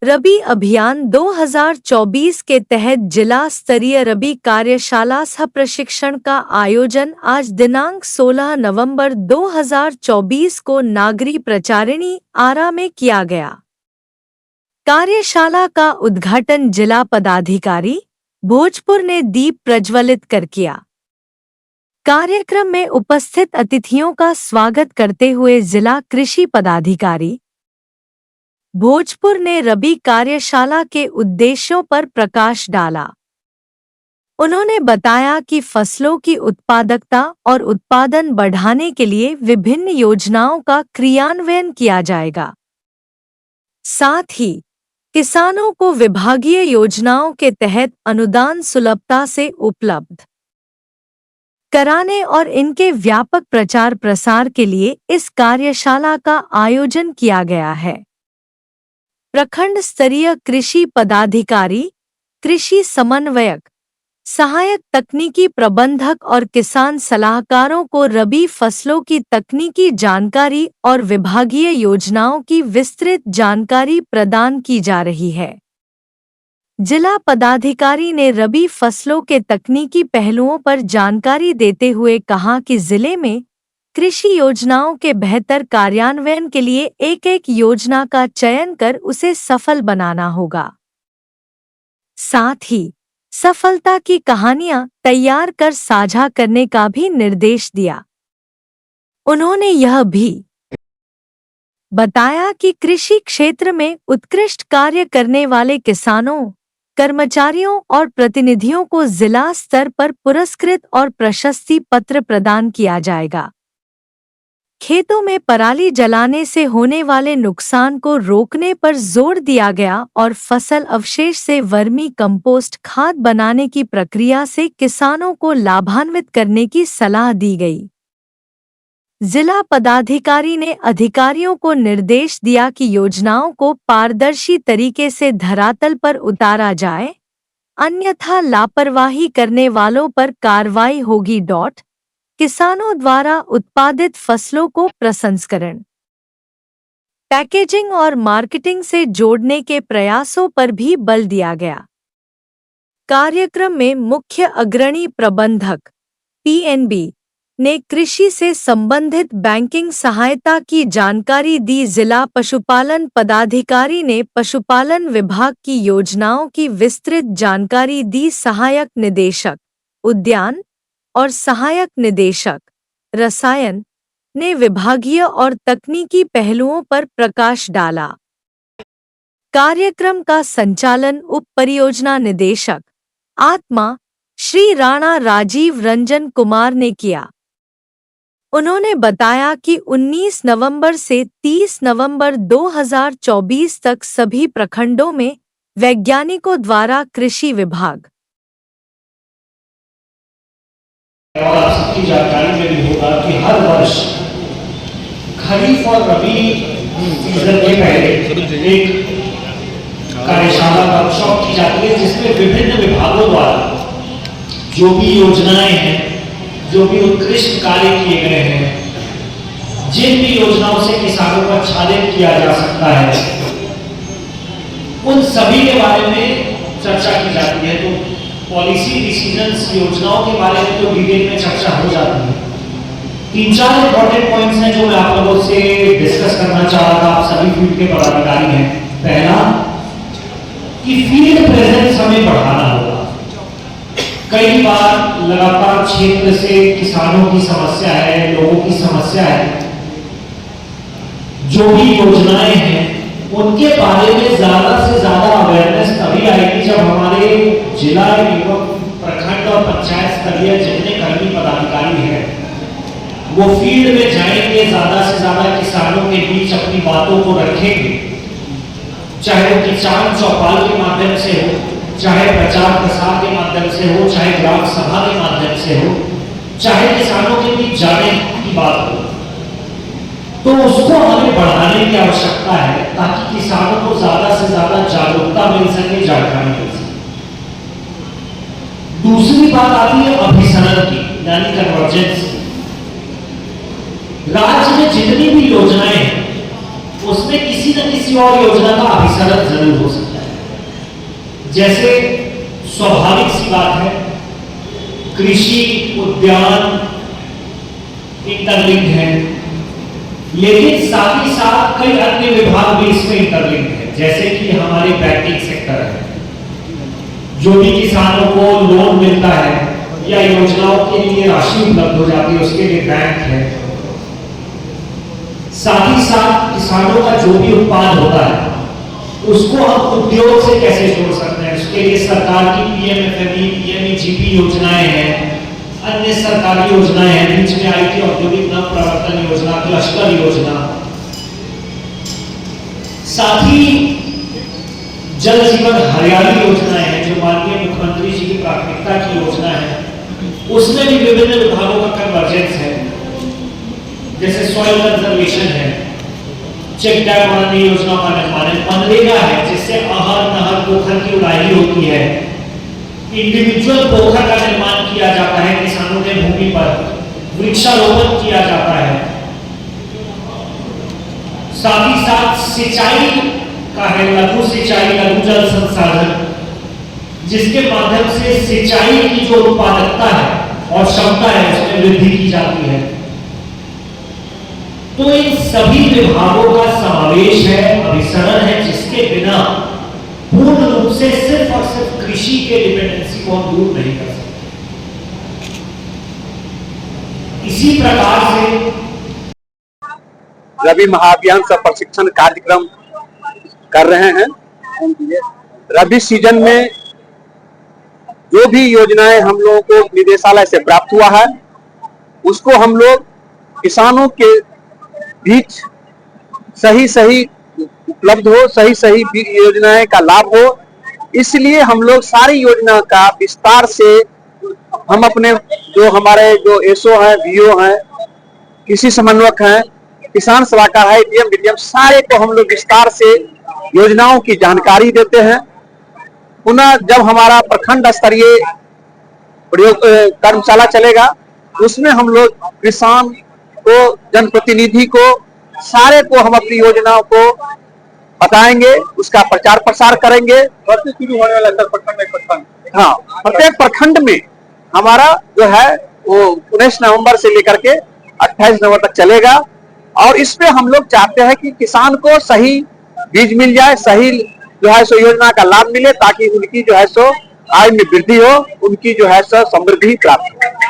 रबी अभियान 2024 के तहत जिला स्तरीय रबी कार्यशाला सह प्रशिक्षण का आयोजन आज दिनांक 16 नवंबर 2024 को नागरी प्रचारिणी आरा में किया गया। कार्यशाला का उद्घाटन जिला पदाधिकारी भोजपुर ने दीप प्रज्वलित कर किया। कार्यक्रम में उपस्थित अतिथियों का स्वागत करते हुए जिला कृषि पदाधिकारी भोजपुर ने रबी कार्यशाला के उद्देश्यों पर प्रकाश डाला। उन्होंने बताया कि फसलों की उत्पादकता और उत्पादन बढ़ाने के लिए विभिन्न योजनाओं का क्रियान्वयन किया जाएगा। साथ ही किसानों को विभागीय योजनाओं के तहत अनुदान सुलभता से उपलब्ध कराने और इनके व्यापक प्रचार प्रसार के लिए इस कार्यशाला का आयोजन किया गया है। प्रखंड स्तरीय कृषि पदाधिकारी, कृषि समन्वयक, सहायक तकनीकी प्रबंधक और किसान सलाहकारों को रबी फसलों की तकनीकी जानकारी और विभागीय योजनाओं की विस्तृत जानकारी प्रदान की जा रही है। जिला पदाधिकारी ने रबी फसलों के तकनीकी पहलुओं पर जानकारी देते हुए कहा कि जिले में कृषि योजनाओं के बेहतर कार्यान्वयन के लिए एक-एक योजना का चयन कर उसे सफल बनाना होगा। साथ ही सफलता की कहानियां तैयार कर साझा करने का भी निर्देश दिया। उन्होंने यह भी बताया कि कृषि क्षेत्र में उत्कृष्ट कार्य करने वाले किसानों, कर्मचारियों और प्रतिनिधियों को जिला स्तर पर पुरस्कृत और प्रशस्ति पत्र प्रदान किया जाएगा। खेतों में पराली जलाने से होने वाले नुकसान को रोकने पर जोर दिया गया और फसल अवशेष से वर्मी कंपोस्ट खाद बनाने की प्रक्रिया से किसानों को लाभान्वित करने की सलाह दी गई। जिला पदाधिकारी ने अधिकारियों को निर्देश दिया कि योजनाओं को पारदर्शी तरीके से धरातल पर उतारा जाए, अन्यथा लापरवाही करने वालों पर कार्रवाई होगी। किसानों द्वारा उत्पादित फसलों को प्रसंस्करण, पैकेजिंग और मार्केटिंग से जोड़ने के प्रयासों पर भी बल दिया गया। कार्यक्रम में मुख्य अग्रणी प्रबंधक पीएनबी ने कृषि से संबंधित बैंकिंग सहायता की जानकारी दी। जिला पशुपालन पदाधिकारी ने पशुपालन विभाग की योजनाओं की विस्तृत जानकारी दी। सहायक निदेशक उद्यान और सहायक निदेशक रसायन ने विभागीय और तकनीकी पहलुओं पर प्रकाश डाला। कार्यक्रम का संचालन उप परियोजना निदेशक आत्मा श्री राणा राजीव रंजन कुमार ने किया। उन्होंने बताया कि 19 नवंबर से 30 नवंबर 2024 तक सभी प्रखंडों में वैज्ञानिकों द्वारा कृषि विभाग और आप सबकी जानकारी में भी होगा कि हर वर्ष खरीफ और रबी सीजन के पहले एक कार्यशाला वर्कशॉप की जाती है, जिसमें विभिन्न विभागों द्वारा जो भी योजनाएं हैं, जो भी उत्कृष्ट कार्य किए गए हैं, जिन भी योजनाओं से किसानों को आच्छादित किया जा सकता है, उन सभी के बारे में चर्चा की जाती है। तो पॉलिसी डिसीजंस, योजनाओं के बारे में तो डिटेल में चर्चा हो जाती है। 3-4 इंपॉर्टेंट पॉइंट्स हैं जो मैं आप लोगों से डिस्कस करना चाह रहा था। आप सभी फील्ड के पदाधिकारी हैं। पहला कि फील्ड प्रेजेंस हमें बढ़ाना होगा। कई बार लगातार क्षेत्र से किसानों की समस्या है, लोगों की समस्या है, जो भी योजनाएं हैं उनके बारे में ज्यादा से ज्यादा अवेयरनेस तभी आएगी जब हमारे जिला एवं प्रखंड और पंचायत स्तरीय जितने कर्मी पदाधिकारी हैं वो फील्ड में जाएंगे, ज्यादा से ज्यादा किसानों के बीच अपनी बातों को रखेंगे, चाहे वो किसान चौपाल के माध्यम से हो, चाहे प्रचार प्रसार के माध्यम से हो, चाहे ग्राम सभा के माध्यम से हो, चाहे किसानों के बीच जाने की बात हो, तो उसको हमें बढ़ाने की आवश्यकता है ताकि किसानों को ज्यादा से ज्यादा जागरूकता मिल सके, जानकारी मिल सके। दूसरी बात आती है अभिसरण की, यानी कन्वर्जेंस। राज्य में जितनी भी योजनाएं हैं उसमें किसी न न किसी और योजना का अभिसरण जरूर हो सकता है। जैसे स्वाभाविक सी बात है, कृषि उद्यान इंटरलिंक्ड है, लेकिन साथ ही साथ कई अन्य विभाग भी इसमें इंटरलिंक्ड है। जैसे कि हमारे बैंकिंग सेक्टर है, जो भी किसानों को लोन मिलता है या योजनाओं के लिए राशि उपलब्ध हो जाती है, उसके लिए बैंक है। साथ ही साथ किसानों का जो भी उत्पाद होता है उसको हम उद्योग से कैसे जोड़ सकते हैं, उसके लिए सरकार की पीएमएफएमई, पीएमईजीपी योजनाएं हैं, अन्य सरकारी योजनाएं हैं। बीच में आई थी औद्योगिक नवप्रवर्तन योजना, क्लस्टर योजना। साथ ही जल जीवन हरियाली योजनाएं हैं, जो माननीय मुख्यमंत्री जी की प्राथमिकता की योजना है। उसमें भी विभिन्न विभागों का कन्वर्जेंस है, जैसे सॉइल कंजर्वेशन है, चेक डैम बनाने योजना का निर्माण है, मनरेगा है जिससे आहर नहर पोखर की उड़ाई होती है, इंडिविजुअल पोखर का निर्माण किया जाता है, किसानों के भूमि पर वृक्षारोपण किया जाता है। साथ ही साथ सिंचाई का है, लघु सिंचाई, लघु जल संसाधन, जिसके माध्यम से सिंचाई की जो उत्पादकता है और क्षमता है उसमें वृद्धि की जाती है। तो इन सभी विभागों का समावेश है, अभिसरण है, जिसके बिना पूर्ण रूप से सिर्फ और सिर्फ कृषि के डिपेंडेंसी को हम दूर नहीं कर सकते। इसी प्रकार से रबी महाअभियान का प्रशिक्षण कार्यक्रम कर रहे हैं। रबी सीजन में जो भी योजनाएं हम लोगों को निदेशालय से प्राप्त हुआ है, उसको हम लोग किसानों के बीच सही उपलब्ध हो, सही योजनाएं का लाभ हो। इसलिए हम लोग सारी योजना का विस्तार से हम अपने जो हमारे जो एसओ हैं, बीओ हैं, कृषि समन्वयक हैं, किसान सलाहकार है, एडीएम, डीडीएम, सारे को हम लोग विस्तार से योजनाओं की जानकारी देते हैं। पुनः जब हमारा प्रखंड स्तरीय कर्मशाला चलेगा, उसमें हम लोग किसान को, जनप्रतिनिधि को, सारे को हम अपनी योजनाओं को बताएंगे, उसका प्रचार प्रसार करेंगे। शुरू होने वाला है प्रखंड, हाँ, प्रत्येक प्रखंड में हमारा जो है वो 19 नवंबर से लेकर के 28 नवंबर तक चलेगा। और इसमें हम लोग चाहते हैं कि किसान को सही बीज मिल जाए, सही जो है सो योजना का लाभ मिले, ताकि उनकी जो है सो आय में वृद्धि हो, उनकी जो है सो समृद्धि प्राप्त हो।